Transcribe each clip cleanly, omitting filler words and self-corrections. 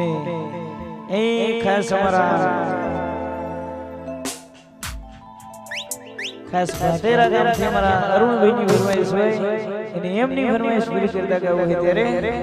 એ ખાસ અમારા ખાસ માટેરા ગામથી અમારા અરુણભાઈની ફરમાઈશ હોય અને એમની ફરમાઈશ પૂરી કરતા ગાવું હોય ત્યારે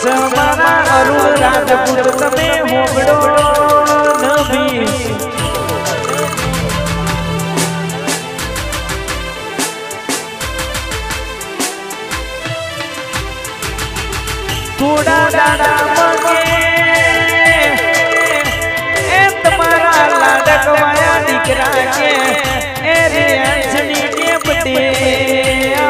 समारा अरुण राजपूत तमे होबड़ो नबी थोड़ा दादा मगे ए तुम्हारा लाडकवाया दीकरा के ए रे अंजनी के बटे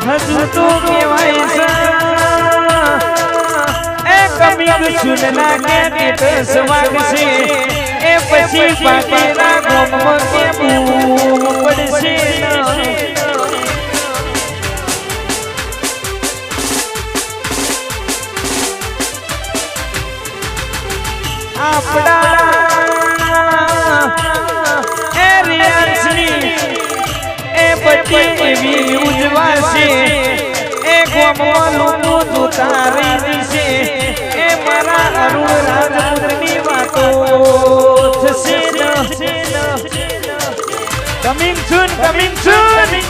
हजू तो केवाई सा ए कमी सुनना के नेट स्वाग से ए पछी बाकीना गोम के मुंह पड़से आपड़ा ए रियांसनी ए बटी एवी उजवासे ए गोमोलू तू तारी दिसे ए मारा अरुण राजपुत्रनी वातो थसे न कमिंग सून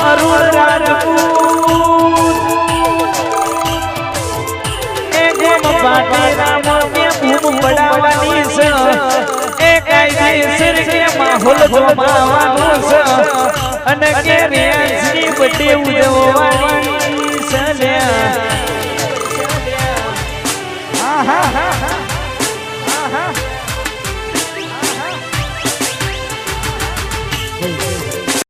अरुण राजपूत एक बाटेरा में भूम पड़ावानी से एक कायदेसर के माहौल जमावानो से अन के रियांसनी बटे उजवानी